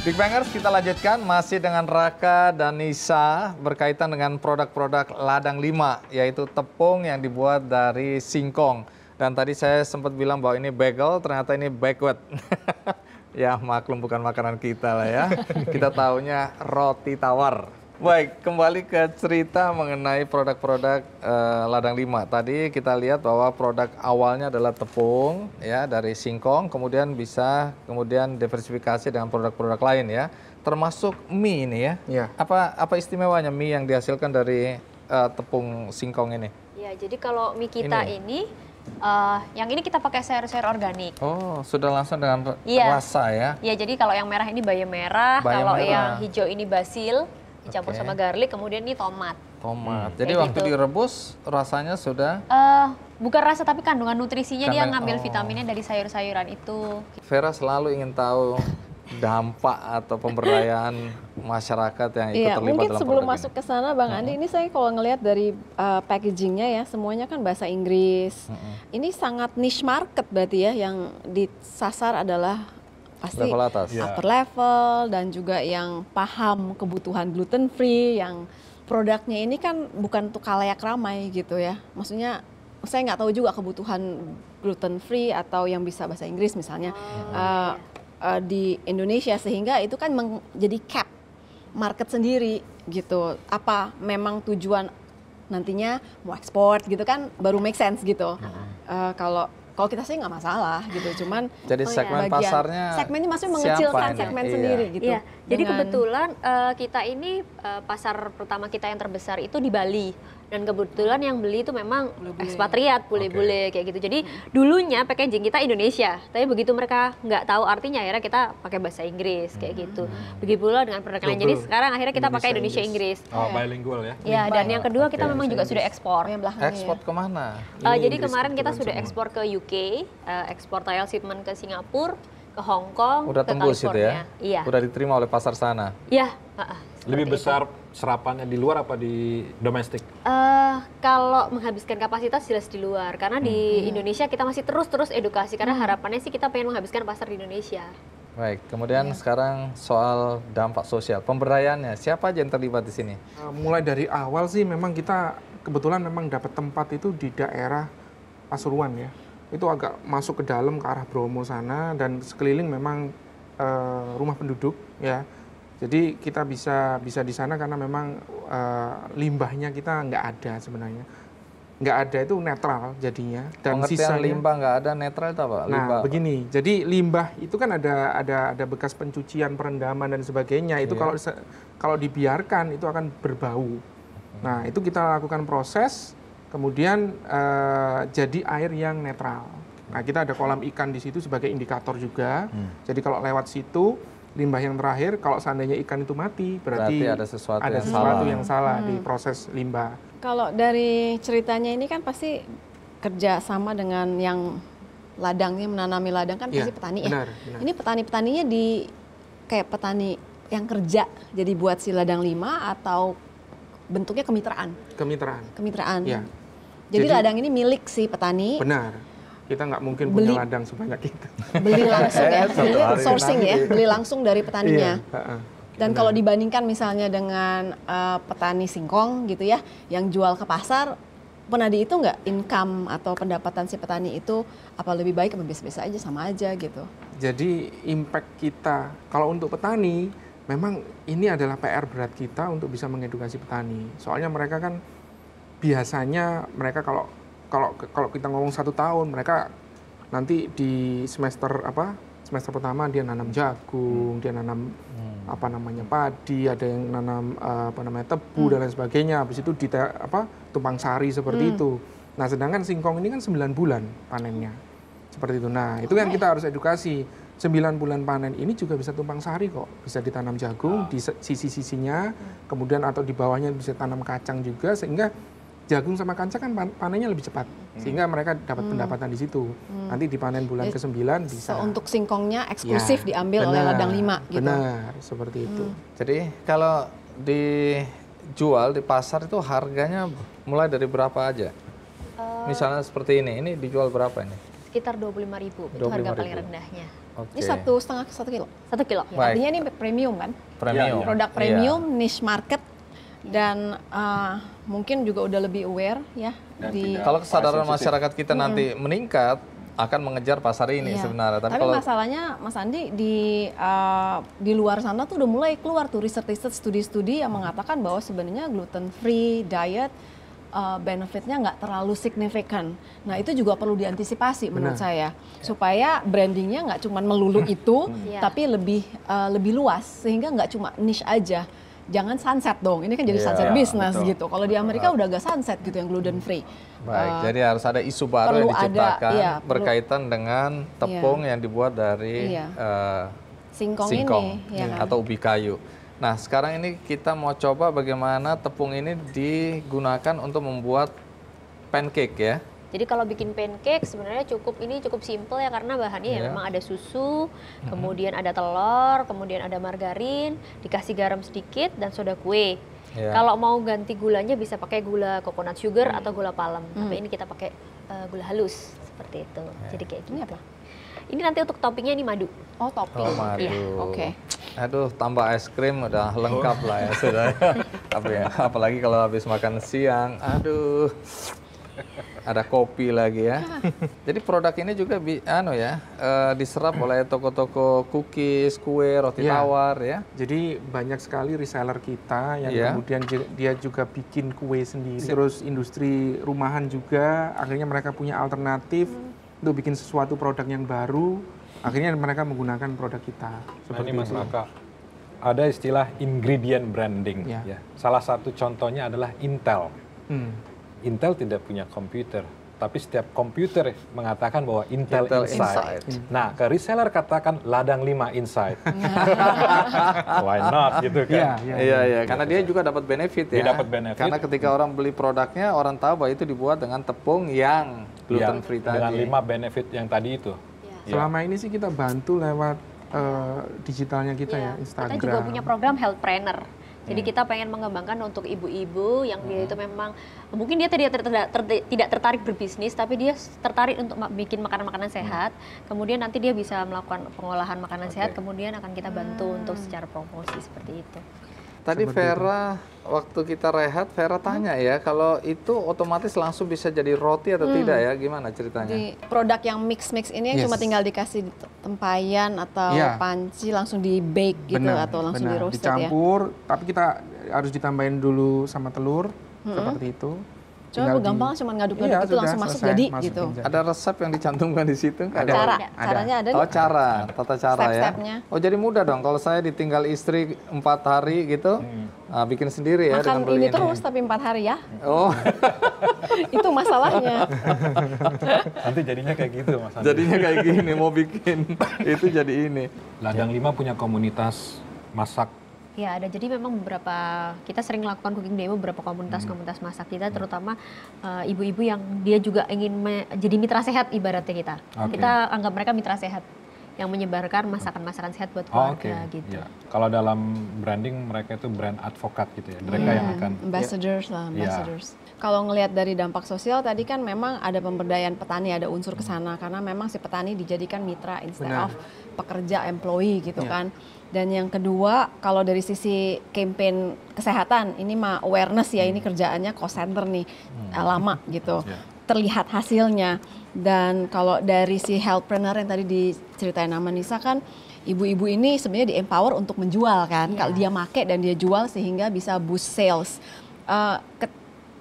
Big Bangers, kita lanjutkan masih dengan Raka dan Nisa berkaitan dengan produk-produk ladang 5, yaitu tepung yang dibuat dari singkong. Dan tadi saya sempat bilang bahwa ini bagel, ternyata ini baguette. Ya maklum bukan makanan kita lah ya. Kita taunya roti tawar. Baik, kembali ke cerita mengenai produk-produk ladang 5. Tadi kita lihat bahwa produk awalnya adalah tepung ya dari singkong, kemudian bisa diversifikasi dengan produk-produk lain ya. Termasuk mie ini ya. Ya. Apa istimewanya mie yang dihasilkan dari tepung singkong ini? Ya, jadi kalau mie kita ini yang ini kita pakai sayur-sayur organik. Oh, sudah langsung dengan rasa ya? Iya, jadi kalau yang merah ini bayam merah, kalau yang hijau ini basil. Dicampur sama garlic, kemudian ini tomat. Jadi waktu direbus rasanya sudah? Bukan rasa tapi kandungan nutrisinya dia ngambil vitaminnya dari sayur-sayuran itu. Vera selalu ingin tahu dampak atau pemberdayaan masyarakat yang ikut terlibat mungkin dalam sebelum produk masuk ke sana Bang Andi, ini saya kalau ngelihat dari packagingnya ya, semuanya kan bahasa Inggris. Ini sangat niche market berarti ya, yang disasar adalah pasti level atas. Upper level dan juga yang paham kebutuhan gluten free, yang produknya ini kan bukan untuk khalayak ramai gitu ya. Maksudnya saya nggak tahu juga kebutuhan gluten free atau yang bisa bahasa Inggris misalnya di Indonesia, sehingga itu kan menjadi cap market sendiri gitu. Apa memang tujuan nantinya mau ekspor gitu kan baru make sense gitu. Kalau kita sih nggak masalah gitu, cuman jadi segmen pasarnya segmennya masih mengecilkan segmen sendiri gitu. Iya. Jadi kebetulan kita ini pasar pertama kita yang terbesar itu di Bali. Dan kebetulan yang beli itu memang ekspatriat, bule-bule kayak gitu. Jadi dulunya packaging kita Indonesia, tapi begitu mereka nggak tahu artinya akhirnya kita pakai bahasa Inggris kayak gitu. Begitu pula dengan produk lain. Jadi sekarang akhirnya kita pakai Indonesia Inggris. Oh, bilingual ya? Ya, dan yang kedua kita memang juga sudah ekspor. Ekspor kemana? Jadi kemarin kita sudah ekspor ke UK, ekspor trial shipment ke Singapura, ke Hong Kong, udah ke tembus California. itu ya? Iya. Udah diterima oleh pasar sana? Iya. Lebih besar serapannya di luar apa di domestik? Kalau menghabiskan kapasitas jelas di luar, karena di Indonesia kita masih terus edukasi, karena harapannya sih kita pengen menghabiskan pasar di Indonesia. Baik, kemudian sekarang soal dampak sosial, pemberdayaannya, siapa aja yang terlibat di sini? Mulai dari awal sih memang kita kebetulan memang dapat tempat itu di daerah Pasuruan ya. Itu agak masuk ke dalam ke arah Bromo sana, dan sekeliling memang rumah penduduk ya. Jadi kita bisa di sana karena memang limbahnya kita nggak ada sebenarnya. Nggak ada itu netral jadinya. Dan pengertian limbah nggak ada, netral itu apa? Nah begini, jadi limbah itu kan ada bekas pencucian, perendaman dan sebagainya. Itu kalau dibiarkan itu akan berbau. Nah itu kita lakukan proses, kemudian jadi air yang netral. Nah kita ada kolam ikan di situ sebagai indikator juga. Jadi kalau lewat situ limbah yang terakhir, kalau seandainya ikan itu mati, berarti ada sesuatu yang salah di proses limbah. Kalau dari ceritanya ini kan pasti kerja sama dengan yang ladangnya, menanami ladang kan pasti petani ya. Benar. Ini petani-petaninya kayak petani yang kerja jadi buat si ladang 5 atau bentuknya kemitraan? Kemitraan. Ya. Jadi ladang ini milik si petani. Benar. Kita nggak mungkin punya ladang sebanyak itu. Beli langsung ya, sourcing ya, beli langsung dari petaninya. Dan kalau dibandingkan misalnya dengan petani singkong gitu ya, yang jual ke pasar, pernah dihitung nggak income atau pendapatan si petani itu apa lebih baik apa biasa-biasa aja, sama aja gitu? Jadi impact kita, kalau untuk petani, memang ini adalah PR berat kita untuk bisa mengedukasi petani. Soalnya mereka kan biasanya mereka kalau kita ngomong 1 tahun, mereka nanti di semester pertama dia nanam jagung, dia nanam padi, ada yang nanam tebu dan lain sebagainya. Habis itu tumpang sari seperti itu. Nah, sedangkan singkong ini kan 9 bulan panennya. Seperti itu. Nah, itu yang kita harus edukasi. 9 bulan panen ini juga bisa tumpang sari kok. Bisa ditanam jagung di sisi-sisinya, kemudian atau di bawahnya bisa tanam kacang juga, sehingga jagung sama kancah kan panennya lebih cepat, sehingga mereka dapat pendapatan di situ. Nanti dipanen bulan ke-9 bisa. Untuk singkongnya eksklusif diambil oleh ladang 5 gitu. Benar, seperti itu. Jadi kalau dijual di pasar itu harganya mulai dari berapa aja? Misalnya seperti ini dijual berapa ini? Sekitar 25.000 itu harga paling 25.000. rendahnya. Oke. Ini 1,5 kilo. 1 kilo. Ya, Baik. artinya ini premium kan? Premium. Produk Iya. premium, niche market, dan mungkin juga udah lebih aware ya Dan di. tidak- Kalau kesadaran sensitif. masyarakat kita nanti meningkat, akan mengejar pasar ini Iya. sebenarnya. Tapi kalau masalahnya Mas Andi di luar sana tuh udah mulai keluar tuh riset-riset, studi-studi yang mengatakan bahwa sebenarnya gluten free diet benefitnya nggak terlalu signifikan. Nah itu juga perlu diantisipasi menurut saya supaya brandingnya nggak cuma melulu itu, Iya. tapi lebih luas sehingga nggak cuma niche aja. Jangan sunset dong, ini kan jadi Iya, sunset business betul. gitu. Kalau di Amerika udah agak sunset gitu yang gluten free. baik, jadi harus ada isu baru perlu yang diciptakan ada, iya, perlu- berkaitan dengan tepung yang dibuat dari Iya. singkong Singkong ini, ya kan? atau ubi kayu. Nah, sekarang ini kita mau coba bagaimana tepung ini digunakan untuk membuat pancake ya. Jadi kalau bikin pancake sebenarnya cukup simple ya karena bahannya ya Iya. memang ada susu, kemudian ada telur, kemudian ada margarin, dikasih garam sedikit dan soda kue. Iya. Kalau mau ganti gulanya bisa pakai gula coconut sugar atau gula palem. Tapi ini kita pakai gula halus seperti itu. Jadi kayak Ini gitu. apa? Ini nanti untuk toppingnya ini madu. Oh topping. Oh, madu. Iya, oke. Aduh, tambah es krim udah lengkap lah ya sudah. Tapi ya, apalagi kalau habis makan siang, aduh. Ada kopi lagi ya. Jadi produk ini juga diserap oleh toko-toko cookies, kue, roti Iya. tawar ya. Jadi banyak sekali reseller kita yang Iya. kemudian dia juga bikin kue sendiri. Terus industri rumahan juga, akhirnya mereka punya alternatif untuk bikin sesuatu produk yang baru. Akhirnya mereka menggunakan produk kita. Nah, ini Mas itu. Raka, ada istilah ingredient branding. Ya. Ya. Salah satu contohnya adalah Intel. Hmm. Intel tidak punya komputer, tapi setiap komputer mengatakan bahwa Intel, Intel Inside. Inside. Nah, ke reseller katakan ladang 5 Inside. Why not gitu kan? Iya, karena dia juga dapat benefit ya. Dia dapat benefit. Karena ketika orang beli produknya, orang tahu bahwa itu dibuat dengan tepung yang gluten free tadi. Dengan 5 benefit yang tadi itu. Ya. Selama ini sih kita bantu lewat digitalnya kita ya, Iya. Instagram. Kita juga punya program healthpreneur. Jadi kita pengen mengembangkan untuk ibu-ibu yang dia itu memang mungkin dia tidak tertarik berbisnis, tapi dia tertarik untuk bikin makanan-makanan sehat. Kemudian nanti dia bisa melakukan pengolahan makanan sehat, kemudian akan kita bantu untuk secara promosi seperti itu. Tadi Vera, waktu kita rehat, Vera tanya ya, kalau itu otomatis langsung bisa jadi roti atau tidak ya? Gimana ceritanya? Di produk yang mix yang Yes. cuma tinggal dikasih tempayan atau Iya. panci langsung di bake gitu atau langsung di roasted ya. dicampur, tapi kita harus ditambahin dulu sama telur, seperti itu. Cuma Tinggal gampang cuma ngaduk-ngaduk Iya, itu sudah langsung masuk selesai, jadi masukin gitu. jadi. Ada resep yang dicantumkan di situ? nggak ada? Caranya ada Oh nih. tata cara ya. Step-stepnya. Oh jadi mudah dong. Kalau saya ditinggal istri 4 hari gitu, bikin sendiri ya dengan Makan beli ini terus tapi 4 hari ya. Oh, Itu masalahnya. Nanti jadinya kayak gitu, Mas Andi. jadinya kayak gini mau bikin itu jadi ini. Ladang 5 punya komunitas masak. Ya ada, jadi memang kita sering melakukan cooking demo beberapa komunitas-komunitas masak kita, terutama ibu-ibu yang dia juga ingin jadi mitra sehat ibaratnya kita. Oke. Kita anggap mereka mitra sehat yang menyebarkan masakan-masakan sehat buat Oh, oke. keluarga gitu. Ya. Kalau dalam branding mereka itu brand advokat gitu ya. Mereka yang akan Ambassadors lah, ambassadors. Kalau ngelihat dari dampak sosial tadi kan memang ada pemberdayaan petani, ada unsur ke sana karena memang si petani dijadikan mitra instead of pekerja employee gitu kan. Dan yang kedua, kalau dari sisi campaign kesehatan, ini mah awareness ya, ini kerjaannya cost center nih, lama gitu. Terlihat hasilnya. Dan kalau dari si healthpreneur yang tadi diceritain sama Nisa kan, ibu-ibu ini sebenarnya di-empower untuk menjual kan. Kalau dia make dan dia jual sehingga bisa boost sales.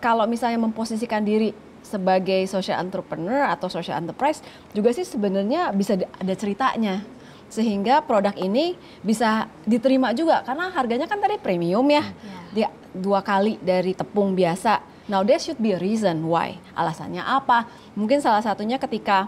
Kalau misalnya memposisikan diri sebagai social entrepreneur atau social enterprise, juga sih sebenarnya bisa ada ceritanya. Sehingga produk ini bisa diterima juga karena harganya kan tadi premium ya. Dia 2 kali dari tepung biasa. Now there should be a reason why. Alasannya apa? Mungkin salah satunya ketika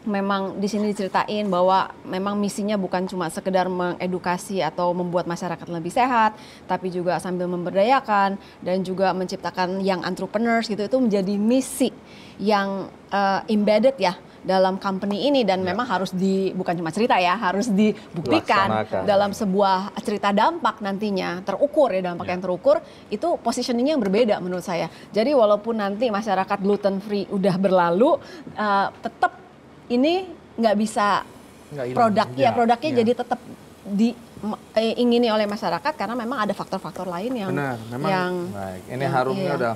memang di sini diceritain bahwa memang misinya bukan cuma sekedar mengedukasi atau membuat masyarakat lebih sehat, tapi juga sambil memberdayakan dan juga menciptakan young entrepreneurs gitu. Itu menjadi misi yang embedded ya dalam company ini dan memang harus bukan cuma cerita ya, harus dibuktikan Laksanakan. dalam sebuah cerita dampak nantinya terukur ya, dampak yang terukur itu positioningnya yang berbeda menurut saya. Jadi walaupun nanti masyarakat gluten free udah berlalu, tetap ini nggak bisa Nggak hilang. produknya Ya. jadi tetap diingini oleh masyarakat karena memang ada faktor-faktor lain yang Benar, memang. yang Baik, ini harumnya iya. udah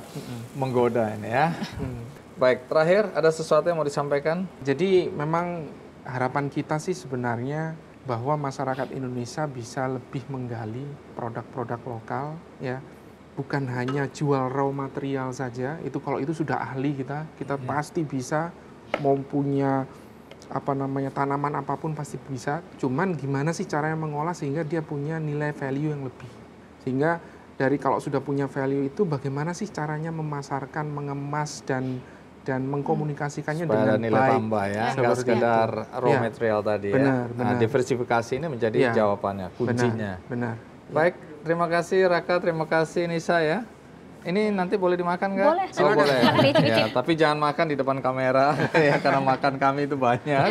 menggoda ini ya. Hmm. Baik, terakhir ada sesuatu yang mau disampaikan? Jadi memang harapan kita sih sebenarnya bahwa masyarakat Indonesia bisa lebih menggali produk-produk lokal ya. Bukan hanya jual raw material saja, itu kalau itu sudah ahli kita pasti bisa mau punya tanaman apapun pasti bisa. Cuman gimana sih caranya mengolah sehingga dia punya nilai value yang lebih. Sehingga dari kalau sudah punya value itu bagaimana sih caranya memasarkan, mengemas dan mengkomunikasikannya Supaya ada dengan nilai baik. tambah ya, nggak Seperti sekedar itu. raw Ya. material tadi Benar, ya. Nah, benar. diversifikasi ini menjadi Ya. jawabannya, kuncinya. Benar. Baik, terima kasih Raka, terima kasih Nisa ya. Ini nanti boleh dimakan nggak? Boleh, Oh, silakan. boleh. Silakan dicicip. Ya, tapi jangan makan di depan kamera ya, karena makan kami itu banyak.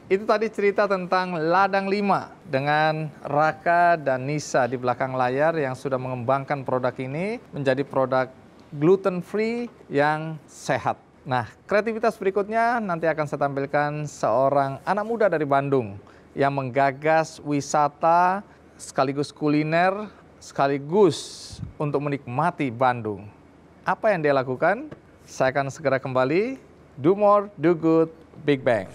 Itu tadi cerita tentang Ladang 5 dengan Raka dan Nisa di belakang layar yang sudah mengembangkan produk ini menjadi produk gluten free yang sehat. Nah, kreativitas berikutnya nanti akan saya tampilkan seorang anak muda dari Bandung yang menggagas wisata sekaligus kuliner sekaligus untuk menikmati Bandung. Apa yang dia lakukan? Saya akan segera kembali. Do more, do good, Big Bang.